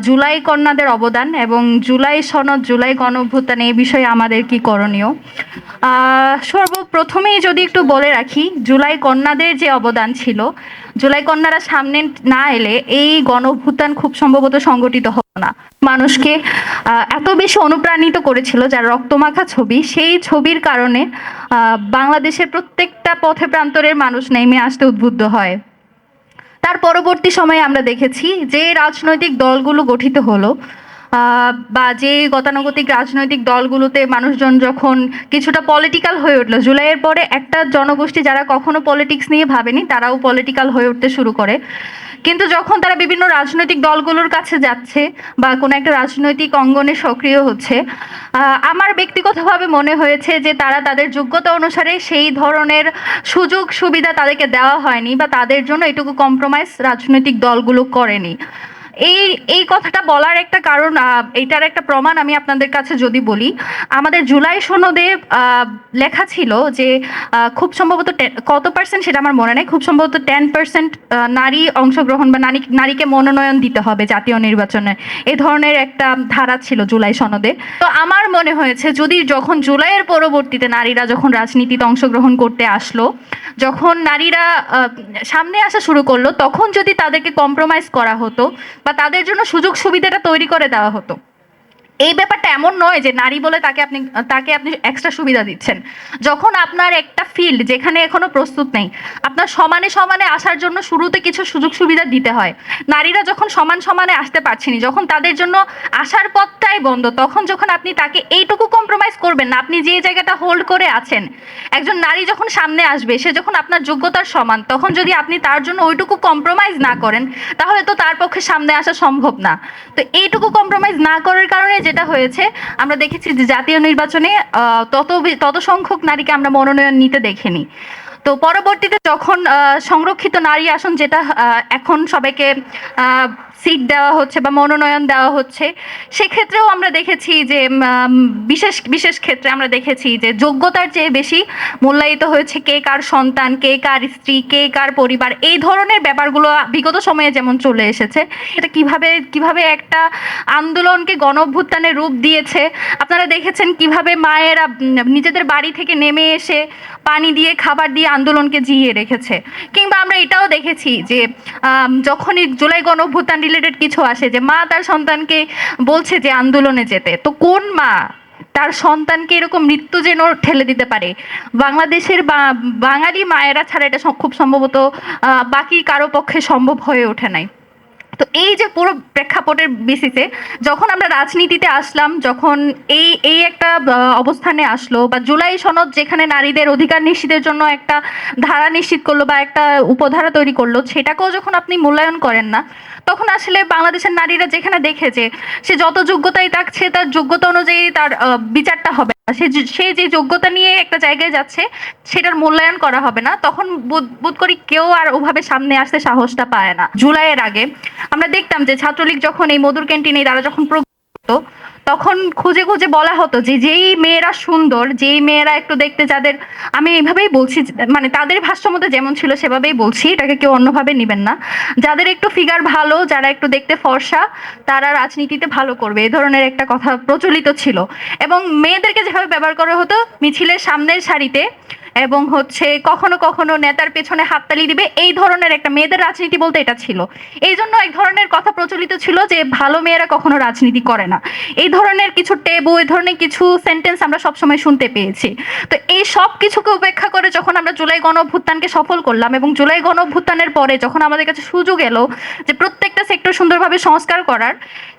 জুলাই কন্যাদের অবদান এবং জুলাই সনদ, জুলাই গণঅভ্যুত্থান এই বিষয়ে আমাদের কি করণীয়। সর্বপ্রথমেই যদি একটু বলে রাখি, জুলাই কন্যাদের যে অবদান ছিল, জুলাই কন্যারা সামনে না এলে এই গণঅভ্যুত্থান খুব সম্ভবত সংগঠিত হতো না। মানুষকে এত বেশি অনুপ্রাণিত করেছিল, যার রক্তমাখা ছবি, সেই ছবির কারণে বাংলাদেশের প্রত্যেকটা পথে প্রান্তরের মানুষ নেমে আসতে উদ্বুদ্ধ হয়। তার পরবর্তী সময়ে আমরা দেখেছি যে রাজনৈতিক দলগুলো গঠিত হলো, বা যে গতানুগতিক রাজনৈতিক দলগুলোতে মানুষজন যখন কিছুটা পলিটিক্যাল হয়ে উঠলো, জুলাইয়ের পরে একটা জনগোষ্ঠী যারা কখনো পলিটিক্স নিয়ে ভাবেনি তারাও পলিটিক্যাল হয়ে উঠতে শুরু করে। কিন্তু যখন তারা বিভিন্ন রাজনৈতিক দলগুলোর কাছে যাচ্ছে বা কোনো একটা রাজনৈতিক অঙ্গনে সক্রিয় হচ্ছে, আমার ব্যক্তিগতভাবে মনে হয়েছে যে তারা তাদের যোগ্যতা অনুসারে সেই ধরনের সুযোগ সুবিধা তাদেরকে দেওয়া হয়নি, বা তাদের জন্য এটুকু কম্প্রোমাইজ রাজনৈতিক দলগুলো করেনি। এই কথাটা বলার একটা কারণ, এটার একটা প্রমাণ আমি আপনাদের কাছে যদি বলি, আমাদের জুলাই সনদে লেখা ছিল যে খুব সম্ভবত কত পার্সেন্ট সেটা আমার মনে নেই, খুব সম্ভবত 10% নারী অংশগ্রহণ বা নারীকে মনোনয়ন দিতে হবে জাতীয় নির্বাচনে, এই ধরনের একটা ধারা ছিল জুলাই সনদে। তো আমার মনে হয়েছে যদি যখন জুলাইয়ের পরবর্তীতে নারীরা যখন রাজনীতিতে অংশগ্রহণ করতে আসলো, যখন নারীরা সামনে আসা শুরু করলো, তখন যদি তাদেরকে কম্প্রোমাইজ করা হতো বা তাদের জন্য সুযোগ সুবিধাটা তৈরি করে দেওয়া হতো। এই ব্যাপারটা এমন নয় যে নারী বলে তাকে আপনি এক্সট্রা সুবিধা দিচ্ছেন। যখন আপনার একটা ফিল্ড যেখানে এখনো প্রস্তুত নেই, আপনার সমানে সমানে আসার জন্য শুরুতে কিছু সুযোগ সুবিধা দিতে হয়। নারীরা যখন সমান সমানে আসতে পারছেনি, যখন তাদের জন্য আসার পথটাই বন্ধ, তখন যখন আপনি তাকে এইটুকু কম্প্রোমাইজ করবেন না, আপনি যে জায়গাটা হোল্ড করে আছেন, একজন নারী যখন সামনে আসবে, সে যখন আপনার যোগ্যতার সমান, তখন যদি আপনি তার জন্য ওইটুকু কম্প্রোমাইজ না করেন, তাহলে তো তার পক্ষে সামনে আসা সম্ভব না। তো এইটুকু কম্প্রোমাইজ না করার কারণে যেটা হয়েছে, আমরা দেখেছি যে জাতীয় নির্বাচনে তত সংখ্যক নারীকে আমরা মনোনয়ন নিতে দেখিনি। তো পরবর্তীতে যখন সংরক্ষিত নারী আসন, যেটা এখন সবাইকে সিট দেওয়া হচ্ছে বা মনোনয়ন দেওয়া হচ্ছে, সেক্ষেত্রেও আমরা দেখেছি যে বিশেষ বিশেষ ক্ষেত্রে আমরা দেখেছি যে যোগ্যতার চেয়ে বেশি মূল্যায়িত হয়েছে কে কার সন্তান, কে কার স্ত্রী, কে কার পরিবার। এই ধরনের ব্যাপারগুলো বিগত সময়ে যেমন চলে এসেছে, এটা কিভাবে একটা আন্দোলনকে গণঅভ্যুত্থানের রূপ দিয়েছে। আপনারা দেখেছেন কিভাবে মায়েরা নিজেদের বাড়ি থেকে নেমে এসে পানি দিয়ে, খাবার দিয়ে আন্দোলনকে জিইয়ে রেখেছে। কিংবা আমরা এটাও দেখেছি যে যখনই জুলাই গণঅভ্যুত্থান রিলেটেড কিছু আসে, যে মা তার সন্তানকে বলছে যে আন্দোলনে যেতে, তো কোন মা তার সন্তানকে এরকম মৃত্যু যেন ঠেলে দিতে পারে? বাংলাদেশের বাঙালি মায়েরা ছাড়া এটা খুব সম্ভবত বাকি কারো পক্ষে সম্ভব হয়ে ওঠে নাই। তো এই যে পুরো প্রেক্ষাপটের বেসিসে যখন আমরা রাজনীতিতে আসলাম, যখন এই একটা অবস্থানে আসলো, বা জুলাই সনদ যেখানে নারীদের অধিকার নিশ্চিতের জন্য একটা ধারা নিশ্চিত করলো বা একটা উপধারা তৈরি করলো, সেটাকেও যখন আপনি মূল্যায়ন করেন না, তখন আসলে বাংলাদেশের নারীরা যেখানে দেখে যে সে যত যোগ্যতাই থাকছে, তার যোগ্যতা অনুযায়ী তার বিচারটা হবে না, সে যে যোগ্যতা নিয়ে একটা জায়গায় যাচ্ছে সেটার মূল্যায়ন করা হবে না, তখন বোধ করি কেউ আর ওভাবে সামনে আসতে সাহসটা পায় না। জুলাইয়ের আগে আমরা দেখতাম যে ছাত্রলীগ যখন এই মধুর ক্যান্টিনে তারা যখন তখন খুঁজে খুঁজে বলা হতো যে যেই মেয়েরা সুন্দর, যেই মেয়েরা একটু দেখতে, যাদের, আমি এইভাবেই বলছি, মানে তাদের ভাষ্য মতো যেমন ছিল সেভাবেই বলছি, এটাকে কেউ অন্যভাবে নেবেন না, যাদের একটু ফিগার ভালো, যারা একটু দেখতে ফর্সা, তারা রাজনীতিতে ভালো করবে, এই ধরনের একটা কথা প্রচলিত ছিল। এবং মেয়েদেরকে যেভাবে ব্যবহার করা হতো মিছিলের সামনের সারিতে, এবং কখনো কখনো নেতার পেছনে হাততালি দিবে, এই ধরনের একটা মেয়েদের রাজনীতি বলতে এটা ছিল। এই জন্য এক ধরনের কথা প্রচলিত ছিল যে ভালো মেয়েরা কখনো রাজনীতি করে না, এই ধরনের কিছু টেবু, এই ধরনের কিছু সেন্টেন্স আমরা সবসময় শুনতে পেয়েছি। তো এই সব কিছুকে উপেক্ষা করে যখন আমরা জুলাই গণঅভ্যুত্থানকে সফল করলাম, এবং জুলাই গণঅভ্যুত্থানের পরে যখন আমাদের কাছে সুযোগ এলো যে প্রত্যেকটা সেক্টর সুন্দরভাবে সংস্কার করার,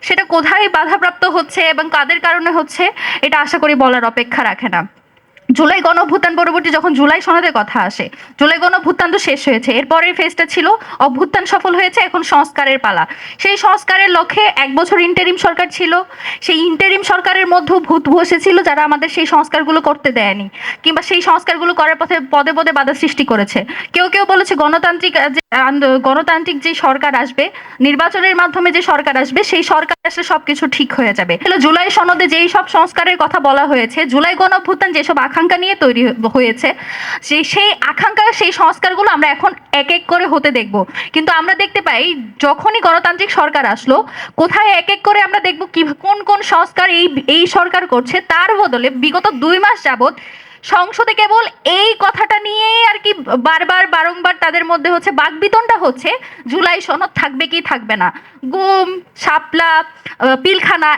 সেটা কোথায় বাধাপ্রাপ্ত হচ্ছে এবং কাদের কারণে হচ্ছে, এটা আশা করি বলার অপেক্ষা রাখে না। জুলাই গণঅভ্যুত্থান পরবর্তী যখন জুলাই সনদের কথা আসে, জুলাই গণঅভ্যুত্থান তো শেষ হয়েছে, এরপরের ফেজটা ছিল অভ্যুত্থান সফল হয়েছে, এখন সংস্কারের পালা। সেই সংস্কারের লক্ষ্যে 1 বছর ইন্টারিম সরকার ছিল, সেই ইন্টারিম সরকারের মধ্যেও ভূত বসেছিল যারা আমাদের সেই সংস্কারগুলো করতে দেয়নি, কিংবা সেই সংস্কারগুলো করার পথে পদে পদে বাধা সৃষ্টি করেছে। কেউ কেউ বলেছে গণতান্ত্রিক যে সরকার আসবে, নির্বাচনের মাধ্যমে যে সরকার আসবে, সেই সরকার আসলে সবকিছু ঠিক হয়ে যাবে। তাহলে জুলাই সনদে যেই সব সংস্কারের কথা বলা হয়েছে, জুলাই গণঅভ্যুত্থান যেসব আকাঙ্ক্ষা নিয়ে তৈরি হয়েছে, সেই আকাঙ্ক্ষা সেই সংস্কারগুলো আমরা এখন এক এক করে হতে দেখব। কিন্তু আমরা দেখতে পাই যখনই গণতান্ত্রিক সরকার আসলো, কোথায় এক এক করে আমরা দেখব কি কোন কোন সংস্কার এই সরকার করছে, তার বদলে বিগত 2 মাস যাবত সংসদে কেবল এই কথাটা নিয়েই আর কি বারংবার তাদের মধ্যে হচ্ছে বাকবিতণ্ডা হচ্ছে, জুলাই সনদ থাকবে কি থাকবে না, গুম শাপলা পিলখানা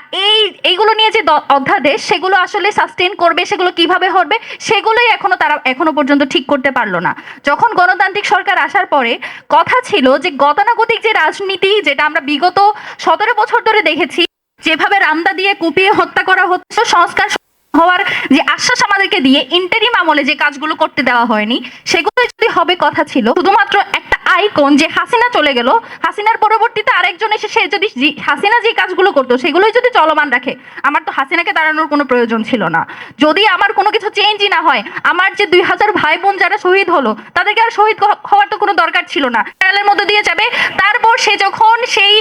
এইগুলো নিয়ে যে অধ্যাদেশ, সেগুলো আসলে সাস্টেইন করবে, সেগুলো কিভাবে হবে, সেগুলোই তারা এখনো পর্যন্ত ঠিক করতে পারলো না। যখন গণতান্ত্রিক সরকার আসার পরে কথা ছিল যে গতানুগতিক যে রাজনীতি, যেটা আমরা বিগত 17 বছর ধরে দেখেছি, যেভাবে রামদা দিয়ে কুপিয়ে হত্যা করা হচ্ছে, সংস্কার হওয়ার যে আশ্বাস আমাদেরকে দিয়ে ইন্টারিম আমলে যে কাজগুলো করতে দেওয়া হয়নি, সেগুলো যদি হবে কথা ছিল, শুধুমাত্র একটা আইকন যে হাসিনা চলে গেল, হাসিনার পরবর্তীতে আরেকজন এসে সে যদি হাসিনা যে কাজগুলো করতো সেগুলোই যদি চলমান রাখে, আমার তো হাসিনাকে তাড়ানোর কোনো প্রয়োজন ছিল না। যদি আমার কোনো কিছু চেঞ্জই না হয়, আমার যে 2000 ভাই বোন যারা শহীদ হলো, তাদেরকে আর শহীদ হওয়ার তো কোনো দরকার ছিল না, ট্রায়ালের মধ্যে দিয়ে যাবে। তারপর সে যখন সেই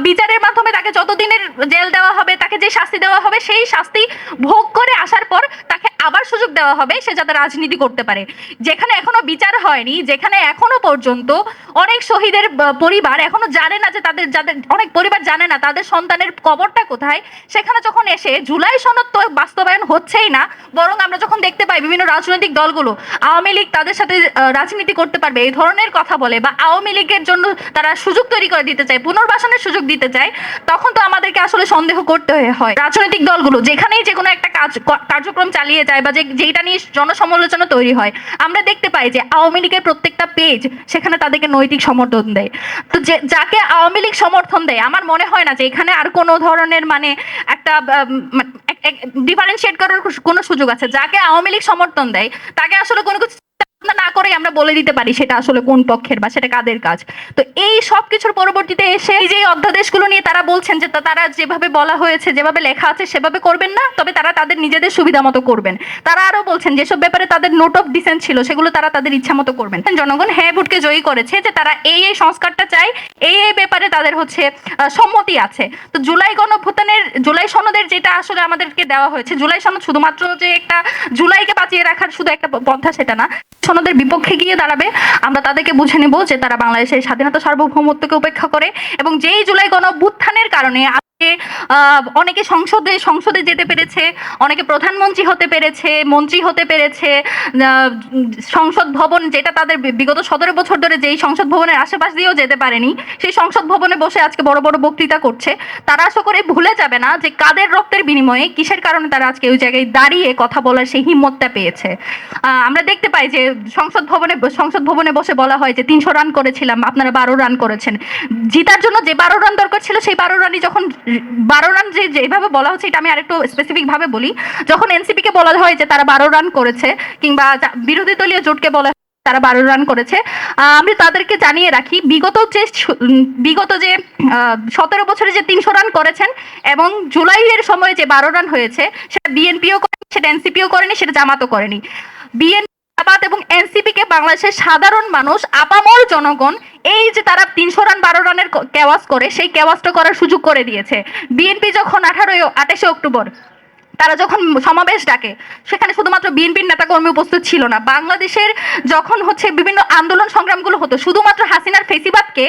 বিচারের মাধ্যমে তাকে যতদিনের জেল দেওয়া হবে, তাকে যে শাস্তি দেওয়া হবে, সেই শাস্তি ভোগ করে আসার পর তাকে আবার সুযোগ দেওয়া হবে সে যাতে রাজনীতি করতে পারে। যেখানে এখনো বিচার হয়নি, যেখানে এখনো পর্যন্ত অনেক শহীদের পরিবার এখনো জানে না যে যাদের অনেক পরিবার জানে না তাদের সন্তানের কবরটা কোথায়, সেখানে যখন এসে জুলাই সনদ তো বাস্তবায়ন হচ্ছেই না, বরং আমরা যখন দেখতে পাই বিভিন্ন রাজনৈতিক দলগুলো আওয়ামী লীগ তাদের সাথে রাজনীতি করতে পারবে এই ধরনের কথা বলে, বা আওয়ামী লীগের জন্য তারা সুযোগ তৈরি করে দিতে চায়, পুনর্বাসনের সুযোগ দিতে চায়, তখন তো আমাদেরকে আসলে সন্দেহ করতে হয় রাজনৈতিক দলগুলো যেখানেই যে কোনো একটা কার্যক্রম চালিয়ে যায় বা যেটা নিয়ে জনসমালোচনা তৈরি হয়, আমরা দেখতে পাই যে আওয়ামী লীগের প্রত্যেকটা পেজ সেখানে তাদেরকে নৈতিক সমর্থন দেয়। তো যাকে আওয়ামী লীগ সমর্থন দেয়, আমার মনে হয় না যে এখানে আর কোনো ধরনের মানে একটা ডিফারেন্সিয়েট করার কোনো সুযোগ আছে। যাকে আওয়ামী লীগ সমর্থন দেয় তাকে আসলে কোনো কিছু না করে আমরা বলে দিতে পারি সেটা আসলে কোন পক্ষের বা সেটা কাদের কাজ। তো এই সব কিছুর পরবর্তীতে এসে যে অধ্যাদেশগুলো নিয়ে তারা বলছেন যে তারা যেভাবে বলা হয়েছে, যেভাবে লেখা আছে সেভাবে করবেন না, তবে তারা তাদের নিজেদের সুবিধা মতো করবেন। তারা আরো বলছেন যেসব ব্যাপারে তাদের নোট অফ ডিসেন্ট ছিল সেগুলো তারা তাদের ইচ্ছা মতো করবেন। জনগণ হ্যাঁ ভোটকে জয়ী করেছে যে তারা এই সংস্কারটা চায়, এই ব্যাপারে তাদের হচ্ছে সম্মতি আছে। তো জুলাই সনদের যেটা আসলে আমাদেরকে দেওয়া হয়েছে, জুলাই সনদ শুধুমাত্র যে একটা জুলাইকে বাঁচিয়ে রাখার শুধু একটা পন্থা সেটা না, সনদের বিপক্ষে গিয়ে দাঁড়াবে। আমরা তাদেরকে বুঝে নেব যে তারা বাংলাদেশের স্বাধীনতা সার্বভৌমত্বকে উপেক্ষা করে, এবং যেই জুলাই গণঅভ্যুত্থানের কারণে অনেকে সংসদে যেতে পেরেছে, অনেকে প্রধানমন্ত্রী হতে পেরেছে, মন্ত্রী হতে পেরেছে, সংসদ ভবন যেটা তাদের বিগত 17 বছর ধরে যেই সংসদ ভবনের আশেপাশ দিয়েও যেতে পারেনি, সেই সংসদ ভবনে বসে আজকে বড় বড় বক্তৃতা করছে। তারা আশা করে ভুলে যাবে না যে কাদের রক্তের বিনিময়ে কিসের কারণে তারা আজকে ওই জায়গায় দাঁড়িয়ে কথা বলার সেই হিম্মতটা পেয়েছে। আমরা দেখতে পাই যে সংসদ ভবনে বসে বলা হয় যে 300 রান করেছিলাম, আপনারা 12 রান করেছেন। জিতার জন্য যে 12 রান দরকার ছিল সেই 12 রানই যখন 12 রান যেভাবে বলা হচ্ছে, এটা আমি আরেকটু স্পেসিফিক ভাবে বলি, যখন এনসিপি কে বলা হয় যে তারা 12 রান করেছে, কিংবা বিরোধী দলীয় জোটকে বলা তারা 12 রান করেছে, আমি তাদেরকে জানিয়ে রাখি বিগত যে 17 বছরে যে 300 রান করেছেন এবং জুলাইয়ের সময় যে 12 রান হয়েছে, সেটা বিএনপিও করেনি, সেটা এনসিপিও করেনি, সেটা জামাতও করেনি। বিএনপি এবং এনসিপি কে বাংলাদেশের সাধারণ মানুষ, আপামর জনগণ এই যে তারা 300 রান 12 রানের কেওয়াজ করে, সেই কেওয়াজটা করার সুযোগ করে দিয়েছে। বিএনপি যখন 28 অক্টোবর তারা যখন সমাবেশ ডাকে, সেখানে শুধুমাত্র বিএনপির নেতাকর্মী উপস্থিত ছিল না, বাংলাদেশের যখন হচ্ছে বিভিন্ন আন্দোলন সংগ্রামগুলো হতো, শুধুমাত্র হাসিনার ফেসিবাদকে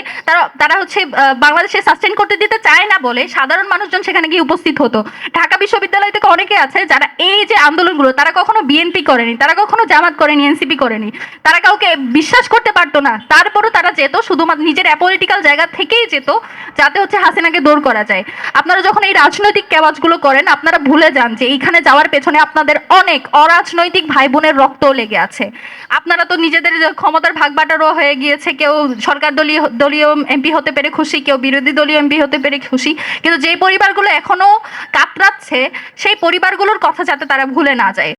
তারা হচ্ছে বাংলাদেশে সাস্টেইন করতে দিতে চায় না বলে সাধারণ মানুষজন সেখানে গিয়ে উপস্থিত হতো। ঢাকা বিশ্ববিদ্যালয় থেকে অনেকে আছে যারা এই যে আন্দোলনগুলো, তারা কখনো বিএনপি করেনি, তারা কখনো জামাত করেনি, এনসিপি করেনি, তারা কাউকে বিশ্বাস করতে পারতো না, তারপরও তারা যেত, শুধুমাত্র নিজের অ্যাপলিটিক্যাল জায়গা থেকেই যেত, যাতে হচ্ছে হাসিনাকে দূর করা যায়। আপনারা যখন এই রাজনৈতিক কেওয়াজগুলো করেন, আপনারা ভুলে যান যে এইখানে যাওয়ার পেছনে আপনাদের অনেক অরাজনৈতিক ভাই বোনের রক্ত লেগে আছে। আপনারা তো নিজেদের ক্ষমতার ভাগবাটোয়ারা হয়ে গিয়েছে, কেউ সরকার দলীয় এমপি হতে পেরে খুশি, কেউ বিরোধী দলীয় এমপি হতে পেরে খুশি, কিন্তু যে পরিবারগুলো এখনো কাতরাচ্ছে সেই পরিবারগুলোর কথা যাতে তারা ভুলে না যায়।